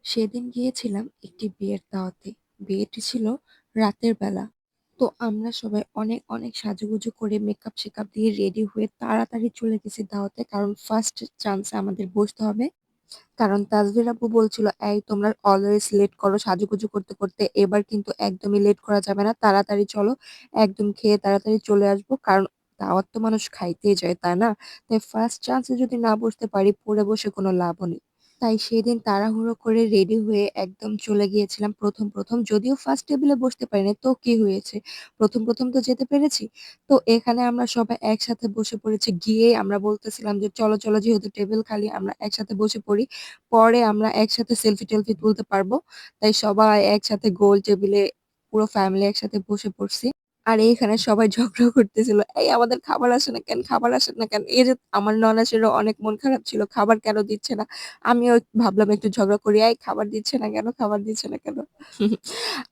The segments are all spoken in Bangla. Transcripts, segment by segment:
সেদিন গিয়েছিলাম একটি বিয়ের দাওয়াতে। বিয়েটি ছিল রাতের বেলা। তো আমরা সবাই অনেক, অনেক সাজুগুজু করে মেকআপ-শেকআপ দিয়ে রেডি হয়ে তাড়াতাড়ি চলে গেছি দাওয়াতে। কারণ ফার্স্ট চান্সে আমাদের বসতে হবে। কারণ তাজবীর আপু বলছিল, "এই তোমরা অলওয়েজ লেট করো সাজুগুজু করতে, করতে। এবার কিন্তু একদমই লেট করা যাবে না। তাড়াতাড়ি চলো। একদম খেয়ে তাড়াতাড়ি চলে আসবো।" কারণ দাওয়াত তো মানুষ খাইতেই যায়, তাই না? তাই ফার্স্ট চান্সে যদি না বসতে পারি, পড়ে বসে কোনো লাভও নেই। তাই সেদিন তাড়াহুড়ো করে রেডি হয়ে একদম চলে গিয়েছিলাম ১ম। যদিও ফার্স্ট টেবলে বসতে পারিনি, তো কি হয়েছে? ১ম তো যেতে পেরেছি। তো এখানে আমরা সবাই একসাথে বসে পড়েছি। গিয়েই আমরা বলতেছিলাম যে, "চলো, চলো যেহেতু টেবিল খালি আমরা একসাথে বসে পড়ি। পরে আমরা একসাথে সেলফি-টেলফি তুলতে পারবো।" তাই সবাই একসাথে গোল টেবিলে পুরো ফ্যামিলি একসাথে বসে পড়ছি। আর এইখানে সবাই ঝগড়া করতেছিল। "এই আমাদের খাবার আসে না কেন? খাবার আসে না কেন?" এই যে আমার ননাসেরও অনেক মন খারাপ ছিল। খাবার কেন দিচ্ছে না? আমিও ভাবলাম একটু ঝগড়া করি। "এই খাবার দিচ্ছে না কেন? খাবার দিচ্ছে না কেন?"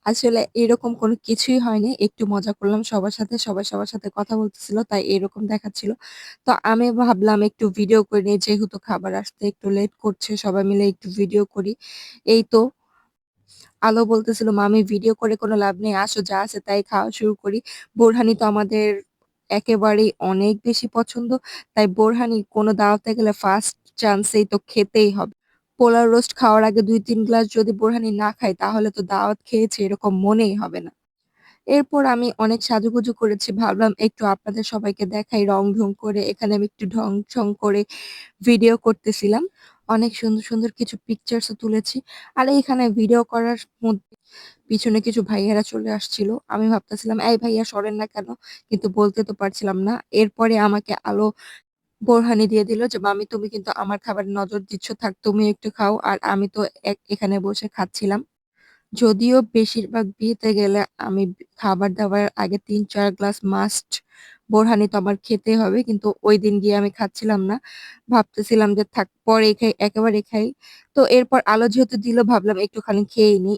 আসলে এরকম কোনো কিছুই হয়নি। একটু মজা করলাম সবার সাথে। সবাই সবার সাথে কথা বলতেছিল। তাই এরকম দেখাচ্ছিল। তো আমি ভাবলাম একটু ভিডিও করে নিই। যেহেতু খাবার আসতে একটু লেট করছে, সবাই মিলে একটু ভিডিও করি। এই তো আলো বলতেছিল, "মামি ভিডিও করে কোনো লাভ নেই। আসো যা আছে তাই খাওয়া শুরু করি।" বোরহানি তো আমাদের একেবারেই অনেক বেশি পছন্দ। তাই বোরহানি কোনো দাওয়াতে গেলে ফার্স্ট চান্সেই তো খেতেই হবে। পোলাও রোস্ট খাওয়ার আগে ২-৩ গ্লাস যদি বোরহানি না খাই তাহলে তো দাওয়াত খেয়েছি এরকম মনেই হবে না। এরপর আমি অনেক সাজুগুজু করেছি। ভাবলাম একটু আপনাদের সবাইকে দেখাই রং-ঢং করে। এখানে আমি একটু ঢং-ছং করে ভিডিও করতেছিলাম। অনেক সুন্দর, সুন্দর কিছু পিকচার্স ও তুলেছি। আর এইখানে ভিডিও করার মধ্যে পিছনে কিছু ভাইয়ারা চলে আসছিল। আমি ভাবতেছিলাম, "এই ভাইয়া সরেন না কেন?" কিন্তু বলতে তো পারছিলাম না। এরপরে আমাকে আলো বোরহানি দিয়ে দিল যে, "মামি তুমি কিন্তু আমার খাবারে নজর দিচ্ছ। থাক তুমিও একটু খাও।" আর আমি তো এখানে বসে খাচ্ছিলাম। যদিও বেশিরভাগ বিয়েতে গেলে আমি খাবার-দাবার আগে ৩-৪ গ্লাস মাস্ট বোরহানি তো আমার খেতেই হবে। কিন্তু ঐদিন গিয়ে আমি খাচ্ছিলাম না। ভাবতেছিলাম যে থাক পরেই খাই, একেবারে খাই। তো এরপর আলো যেহেতু দিল ভাবলাম একটুখানি খেয়েই নিই।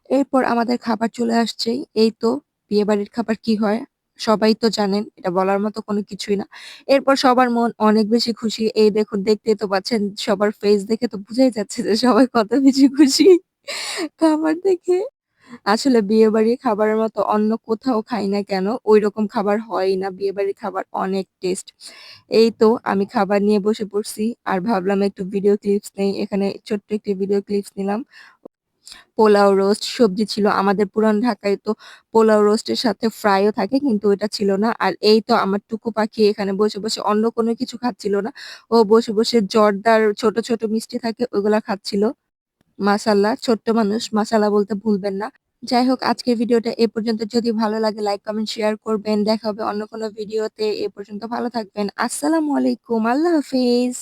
এরপর আমাদের খাবার চলে আসছে। এই তো বিয়েবাড়ির খাবার কি হয়? সবাই তো জানেন। এটা বলার মতো কোনো কিছুই না। এরপর সবার মন অনেক বেশি খুশি। এই দেখুন দেখতেই তো পাচ্ছেন সবার ফেস দেখে তো বুঝাই যাচ্ছে যে সবাই কত বেশি খুশি খাবার দেখে। আসলে বিয়েবাড়ির খাবারের মতো অন্য কোথাও খাই না কেন, ঐরকম খাবার হয়ই না। বিয়েবাড়ির খাবার অনেক টেস্ট। এই তো আমি খাবার নিয়ে বসে পড়ছি। আর ভাবলাম একটু ভিডিও ক্লিপস নেই। এখানে ছোট্ট একটি ভিডিও ক্লিপস নিলাম। পোলাও রোস্ট, সবজি ছিল। আমাদের পুরান ঢাকায় তো পোলাও রোস্টের সাথে ফ্রাইও থাকে কিন্তু ওটা ছিল না। আর এই তো আমার টুকু পাখি এখানে বসে, বসে অন্য কোনো কিছু খাচ্ছিল না। ও বসে, বসে জর্দার ছোট, ছোট মিষ্টি থাকে ওগুলা খাচ্ছিল। মাশাআল্লাহ ছোট্ট মানুষ মাশাআল্লাহ বলতে ভুলবেন না। যাই হোক আজকের ভিডিওটা এ পর্যন্ত। যদি ভালো লাগে লাইক, কমেন্ট, শেয়ার করবেন। দেখা হবে অন্য কোনো ভিডিওতে। এ পর্যন্ত ভালো থাকবেন। আসসালামু আলাইকুম। আল্লাহ হাফেজ।